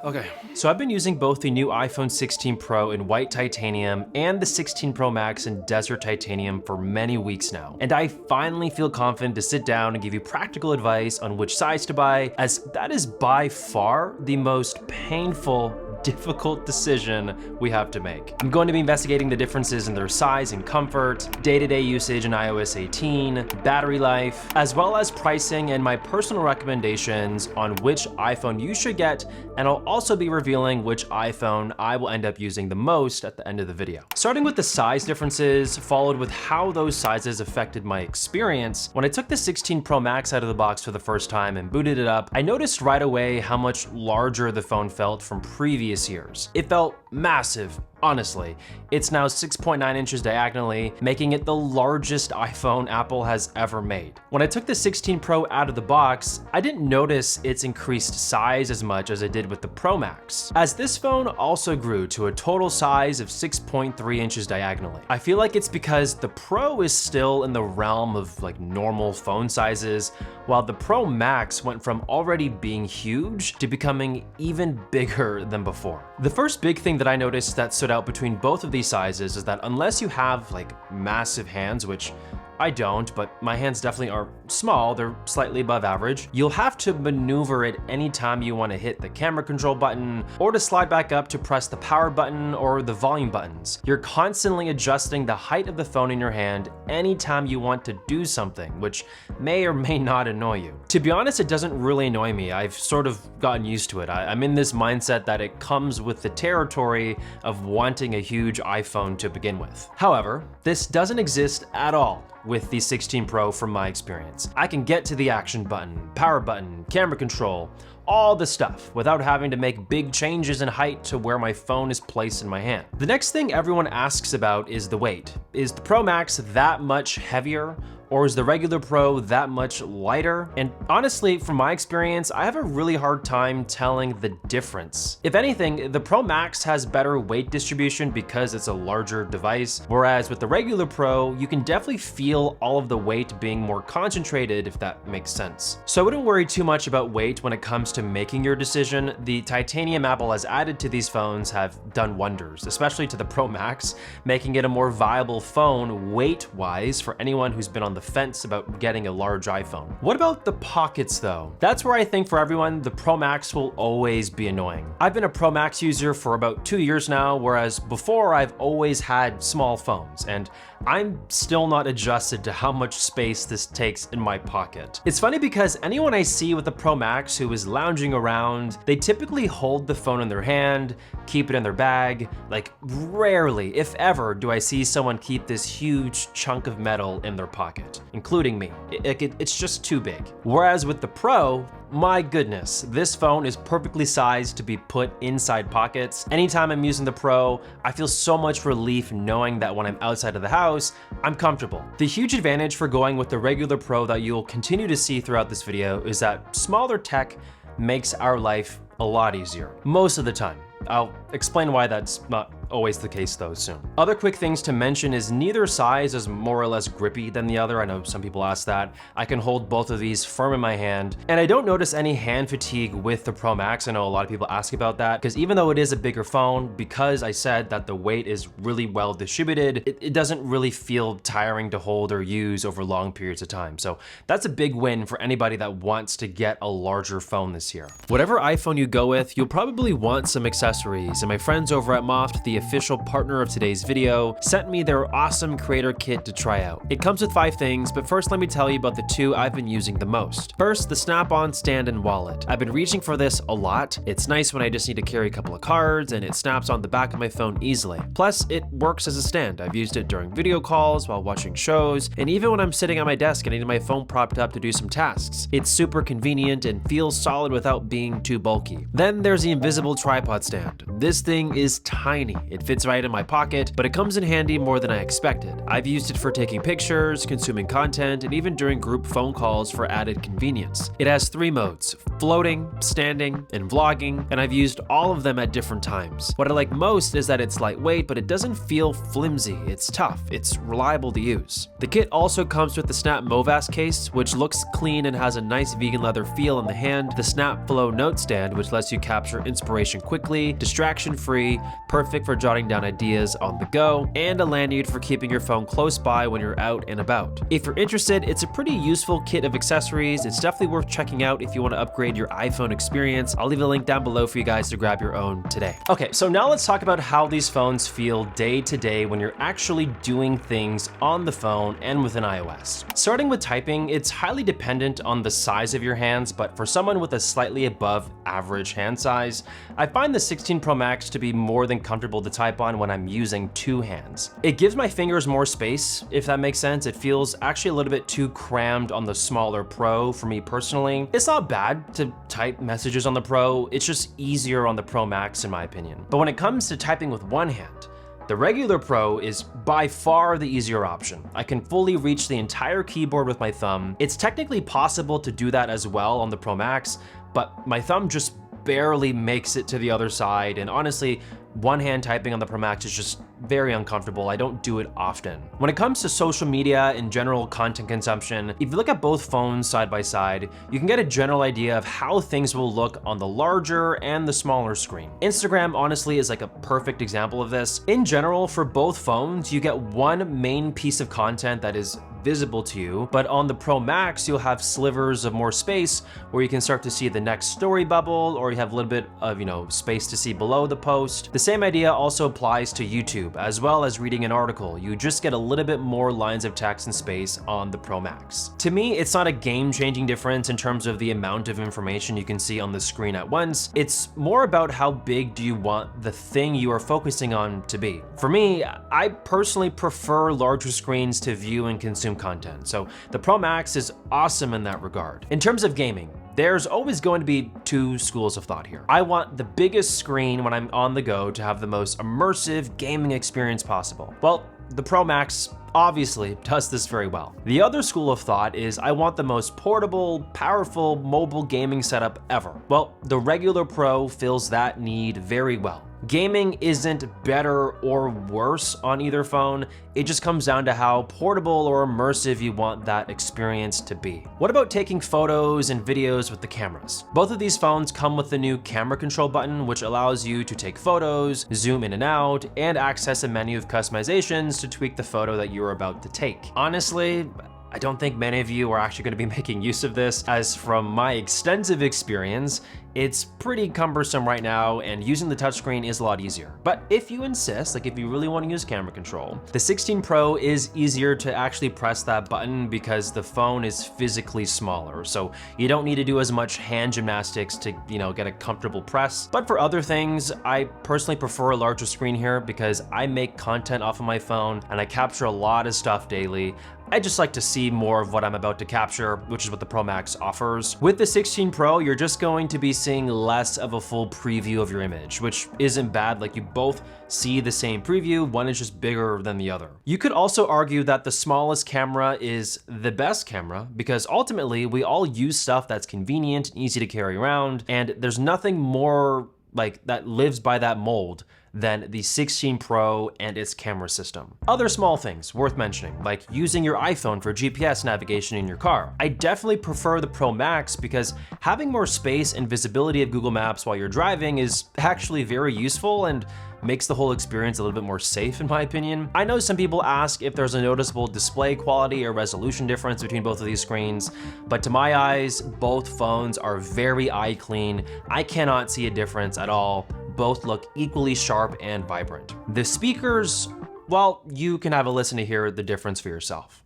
Okay, so I've been using both the new iPhone 16 Pro in white titanium and the 16 Pro Max in desert titanium for many weeks now. And I finally feel confident to sit down and give you practical advice on which size to buy, as that is by far the most painful, difficult decision we have to make. I'm going to be investigating the differences in their size and comfort, day-to-day usage in iOS 18, battery life, as well as pricing and my personal recommendations on which iPhone you should get, and I'll also be revealing which iPhone I will end up using the most at the end of the video. Starting with the size differences, followed with how those sizes affected my experience. When I took the 16 Pro Max out of the box for the first time and booted it up, I noticed right away how much larger the phone felt from previous years. It felt massive. Honestly, it's now 6.9 inches diagonally, making it the largest iPhone Apple has ever made. When I took the 16 Pro out of the box, I didn't notice its increased size as much as I did with the Pro Max, as this phone also grew to a total size of 6.3 inches diagonally. I feel like it's because the Pro is still in the realm of like normal phone sizes, while the Pro Max went from already being huge to becoming even bigger than before. The first big thing that I noticed that stood out between both of these sizes is that unless you have like massive hands, which I don't, but my hands definitely are small, they're slightly above average, you'll have to maneuver it anytime you want to hit the camera control button or to slide back up to press the power button or the volume buttons. You're constantly adjusting the height of the phone in your hand anytime you want to do something, which may or may not annoy you. To be honest, it doesn't really annoy me. I've sort of gotten used to it. I'm in this mindset that it comes with the territory of wanting a huge iPhone to begin with. However, this doesn't exist at all with the 16 Pro from my experience. I can get to the action button, power button, camera control, all the stuff without having to make big changes in height to where my phone is placed in my hand. The next thing everyone asks about is the weight. Is the Pro Max that much heavier? Or is the regular Pro that much lighter? And honestly, from my experience, I have a really hard time telling the difference. If anything, the Pro Max has better weight distribution because it's a larger device, whereas with the regular Pro, you can definitely feel all of the weight being more concentrated, if that makes sense. So I wouldn't worry too much about weight when it comes to making your decision. The titanium Apple has added to these phones have done wonders, especially to the Pro Max, making it a more viable phone weight-wise for anyone who's been on the fence about getting a large iPhone. What about the pockets though? That's where I think for everyone, the Pro Max will always be annoying. I've been a Pro Max user for about 2 years now, whereas before I've always had small phones, and I'm still not adjusted to how much space this takes in my pocket. It's funny because anyone I see with a Pro Max who is lounging around, they typically hold the phone in their hand, keep it in their bag. Like rarely, if ever, do I see someone keep this huge chunk of metal in their pocket, including me. It's just too big. Whereas with the Pro, my goodness, this phone is perfectly sized to be put inside pockets. Anytime I'm using the Pro, I feel so much relief knowing that when I'm outside of the house, I'm comfortable. The huge advantage for going with the regular Pro that you'll continue to see throughout this video is that smaller tech makes our life a lot easier, most of the time. I'll explain why that's not always the case though soon. Other quick things to mention is neither size is more or less grippy than the other. I know some people ask that. I can hold both of these firm in my hand, and I don't notice any hand fatigue with the Pro Max. I know a lot of people ask about that because even though it is a bigger phone, because I said that the weight is really well distributed, it doesn't really feel tiring to hold or use over long periods of time. So that's a big win for anybody that wants to get a larger phone this year. Whatever iPhone you go with, you'll probably want some accessories, and my friends over at Moft, the official partner of today's video, sent me their awesome creator kit to try out. It comes with 5 things, but first let me tell you about the 2 I've been using the most. First, the snap-on stand and wallet. I've been reaching for this a lot. It's nice when I just need to carry a couple of cards, and it snaps on the back of my phone easily. Plus, it works as a stand. I've used it during video calls, while watching shows, and even when I'm sitting at my desk and I need my phone propped up to do some tasks. It's super convenient and feels solid without being too bulky. Then there's the invisible tripod stand. This thing is tiny. It fits right in my pocket, but it comes in handy more than I expected. I've used it for taking pictures, consuming content, and even during group phone calls for added convenience. It has 3 modes: floating, standing, and vlogging, and I've used all of them at different times. What I like most is that it's lightweight, but it doesn't feel flimsy. It's tough, it's reliable to use. The kit also comes with the Snap Movas case, which looks clean and has a nice vegan leather feel in the hand, the Snap Flow note stand, which lets you capture inspiration quickly, distraction-free, perfect for jotting down ideas on the go, and a lanyard for keeping your phone close by when you're out and about. If you're interested, it's a pretty useful kit of accessories. It's definitely worth checking out if you want to upgrade your iPhone experience. I'll leave a link down below for you guys to grab your own today. Okay, so now let's talk about how these phones feel day to day when you're actually doing things on the phone and within iOS. Starting with typing, it's highly dependent on the size of your hands, but for someone with a slightly above average hand size, I find the 16 Pro Max to be more than comfortable to type on when I'm using 2 hands. It gives my fingers more space, if that makes sense. It feels actually a little bit too crammed on the smaller Pro for me personally. It's not bad to type messages on the Pro, it's just easier on the Pro Max in my opinion. But when it comes to typing with one hand, the regular Pro is by far the easier option. I can fully reach the entire keyboard with my thumb. It's technically possible to do that as well on the Pro Max, but my thumb just barely makes it to the other side, and honestly, one-hand typing on the Pro Max is just very uncomfortable. I don't do it often. When it comes to social media and general content consumption, if you look at both phones side by side, you can get a general idea of how things will look on the larger and the smaller screen. Instagram honestly is like a perfect example of this. In general, for both phones, you get one main piece of content that is visible to you, but on the Pro Max, you'll have slivers of more space where you can start to see the next story bubble, or you have a little bit of, space to see below the post. The same idea also applies to YouTube, as well as reading an article. You just get a little bit more lines of text and space on the Pro Max. To me, it's not a game-changing difference in terms of the amount of information you can see on the screen at once. It's more about how big do you want the thing you are focusing on to be. For me, I personally prefer larger screens to view and consume content, so the Pro Max is awesome in that regard. In terms of gaming, there's always going to be 2 schools of thought here. I want the biggest screen when I'm on the go to have the most immersive gaming experience possible. Well, the Pro Max obviously does this very well. The other school of thought is I want the most portable, powerful mobile gaming setup ever. Well, the regular Pro fills that need very well. Gaming isn't better or worse on either phone, it just comes down to how portable or immersive you want that experience to be. What about taking photos and videos with the cameras? Both of these phones come with the new camera control button, which allows you to take photos, zoom in and out, and access a menu of customizations to tweak the photo that you're about to take. Honestly, I don't think many of you are actually going to be making use of this, as from my extensive experience, it's pretty cumbersome right now, and using the touchscreen is a lot easier. But if you insist, like if you really want to use camera control, the 16 Pro is easier to actually press that button because the phone is physically smaller, so you don't need to do as much hand gymnastics to, get a comfortable press. But for other things, I personally prefer a larger screen here because I make content off of my phone and I capture a lot of stuff daily. I just like to see more of what I'm about to capture, which is what the Pro Max offers. With the 16 Pro, you're just going to be seeing less of a full preview of your image, which isn't bad. Like, you both see the same preview, one is just bigger than the other. You could also argue that the smallest camera is the best camera because ultimately we all use stuff that's convenient and easy to carry around, and there's nothing more like that lives by that mold than the 16 Pro and its camera system. Other small things worth mentioning, like using your iPhone for GPS navigation in your car. I definitely prefer the Pro Max because having more space and visibility of Google Maps while you're driving is actually very useful and makes the whole experience a little bit more safe in my opinion. I know some people ask if there's a noticeable display quality or resolution difference between both of these screens, but to my eyes, both phones are very eye clean. I cannot see a difference at all. Both look equally sharp and vibrant. The speakers, well, you can have a listen to hear the difference for yourself.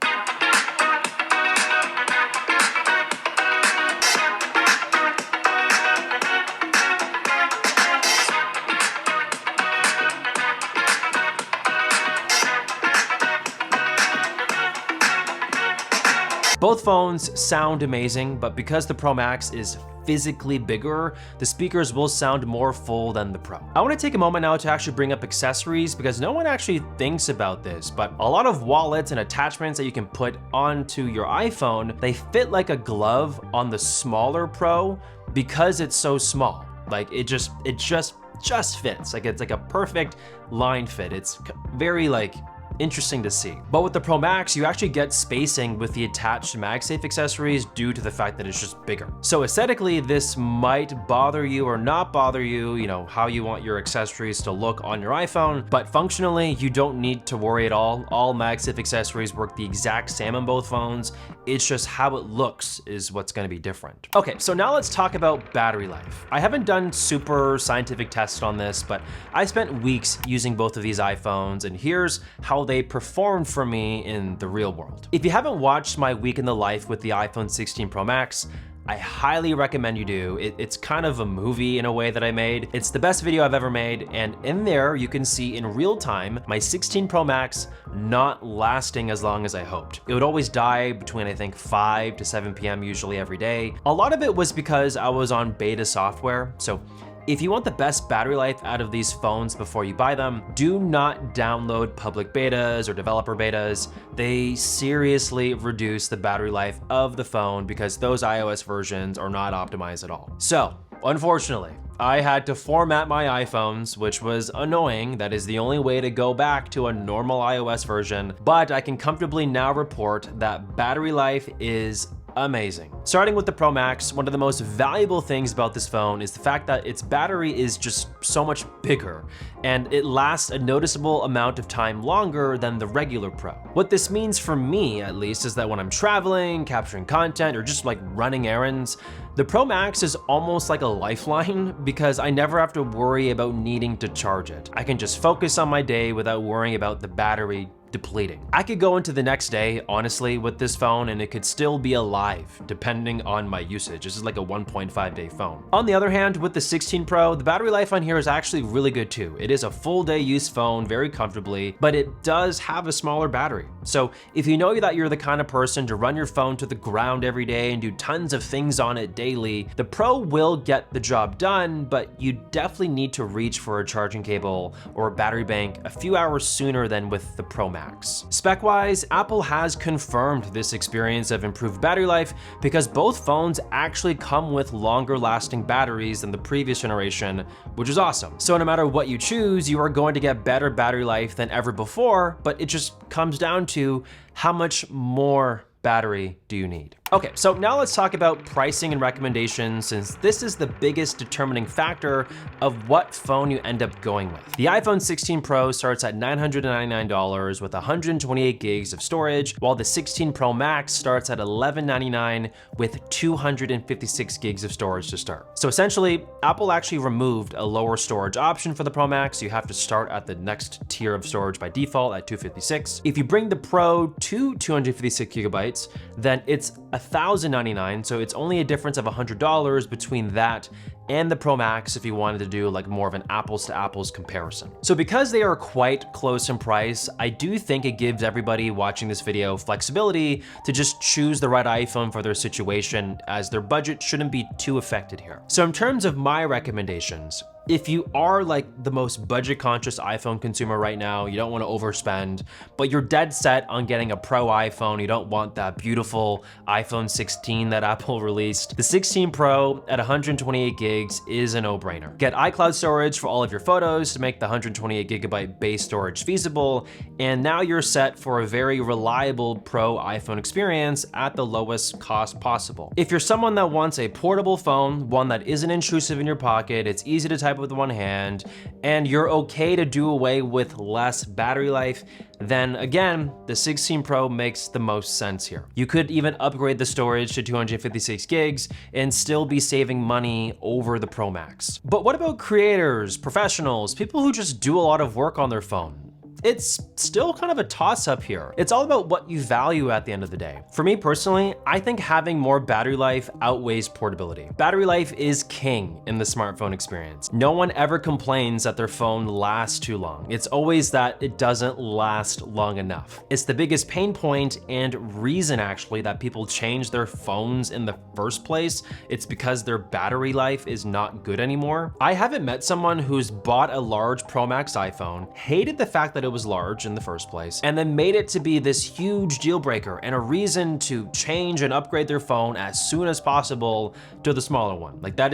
Both phones sound amazing, but because the Pro Max is physically bigger, the speakers will sound more full than the Pro. I want to take a moment now to actually bring up accessories because no one actually thinks about this, but a lot of wallets and attachments that you can put onto your iPhone, they fit like a glove on the smaller Pro because it's so small. Like it just fits. Like it's like a perfect line fit. It's very like interesting to see. But with the Pro Max, you actually get spacing with the attached MagSafe accessories due to the fact that it's just bigger. So aesthetically, this might bother you or not bother you, you know, how you want your accessories to look on your iPhone, but functionally, you don't need to worry at all. All MagSafe accessories work the exact same on both phones. It's just how it looks is what's gonna be different. Okay, so now let's talk about battery life. I haven't done super scientific tests on this, but I spent weeks using both of these iPhones, and here's how they performed for me in the real world. If you haven't watched my week in the life with the iPhone 16 Pro Max, I highly recommend you do. It's kind of a movie in a way that I made. It's the best video I've ever made, and in there you can see in real time my 16 Pro Max not lasting as long as I hoped. It would always die between I think 5 to 7 p.m. usually every day. A lot of it was because I was on beta software, so if you want the best battery life out of these phones before you buy them, do not download public betas or developer betas. They seriously reduce the battery life of the phone because those iOS versions are not optimized at all. So, unfortunately, I had to format my iPhones, which was annoying. That is the only way to go back to a normal iOS version, but I can comfortably now report that battery life is amazing. Starting with the Pro Max, one of the most valuable things about this phone is the fact that its battery is just so much bigger, and it lasts a noticeable amount of time longer than the regular Pro. What this means for me, at least, is that when I'm traveling, capturing content, or just like running errands, the Pro Max is almost like a lifeline because I never have to worry about needing to charge it. I can just focus on my day without worrying about the battery depleting. I could go into the next day, honestly, with this phone and it could still be alive, depending on my usage. This is like a 1.5 day phone. On the other hand, with the 16 Pro, the battery life on here is actually really good too. It is a full day use phone very comfortably, but it does have a smaller battery. So if you know that you're the kind of person to run your phone to the ground every day and do tons of things on it daily, the Pro will get the job done, but you definitely need to reach for a charging cable or a battery bank a few hours sooner than with the Pro Max. Spec-wise, Apple has confirmed this experience of improved battery life because both phones actually come with longer lasting batteries than the previous generation, which is awesome. So no matter what you choose, you are going to get better battery life than ever before, but it just comes down to how much more battery do you need? Okay, so now let's talk about pricing and recommendations, since this is the biggest determining factor of what phone you end up going with. The iPhone 16 Pro starts at $999 with 128 gigs of storage, while the 16 Pro Max starts at $1199 with 256 gigs of storage to start. So essentially, Apple actually removed a lower storage option for the Pro Max. You have to start at the next tier of storage by default at 256. If you bring the Pro to 256 gigabytes, then it's $1,099, so it's only a difference of $100 between that and the Pro Max if you wanted to do like more of an apples to apples comparison. So because they are quite close in price, I do think it gives everybody watching this video flexibility to just choose the right iPhone for their situation, as their budget shouldn't be too affected here. So in terms of my recommendations, if you are like the most budget conscious iPhone consumer right now, you don't want to overspend, but you're dead set on getting a Pro iPhone, you don't want that beautiful iPhone 16 that Apple released, the 16 Pro at 128 gigs is a no-brainer. Get iCloud storage for all of your photos to make the 128 gigabyte base storage feasible, and now you're set for a very reliable Pro iPhone experience at the lowest cost possible. If you're someone that wants a portable phone, one that isn't intrusive in your pocket, it's easy to type with one hand, and you're okay to do away with less battery life, then again, the 16 Pro makes the most sense here. You could even upgrade the storage to 256 gigs and still be saving money over the Pro Max. But what about creators, professionals, people who just do a lot of work on their phone? it's still kind of a toss-up here. It's all about what you value at the end of the day. For me personally, I think having more battery life outweighs portability. Battery life is king in the smartphone experience. No one ever complains that their phone lasts too long. It's always that it doesn't last long enough. It's the biggest pain point and reason actually that people change their phones in the first place. It's because their battery life is not good anymore. I haven't met someone who's bought a large Pro Max iPhone, hated the fact that it was large in the first place, and then made it to be this huge deal breaker and a reason to change and upgrade their phone as soon as possible to the smaller one. Like that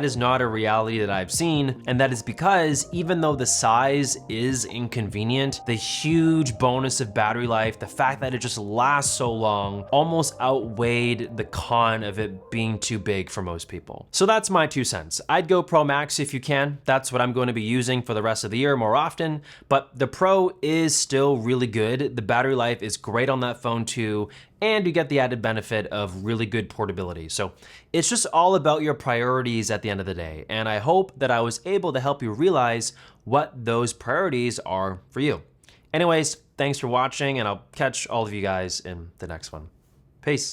is not a reality that I've seen, and that is because even though the size is inconvenient, the huge bonus of battery life, the fact that it just lasts so long, almost outweighed the con of it being too big for most people. So that's my 2 cents. I'd go Pro Max if you can. That's what I'm going to be using for the rest of the year more often, but the Pro is still really good. The battery life is great on that phone too, and you get the added benefit of really good portability. So it's just all about your priorities at the end of the day. And I hope that I was able to help you realize what those priorities are for you. Anyways, thanks for watching, and I'll catch all of you guys in the next one. Peace.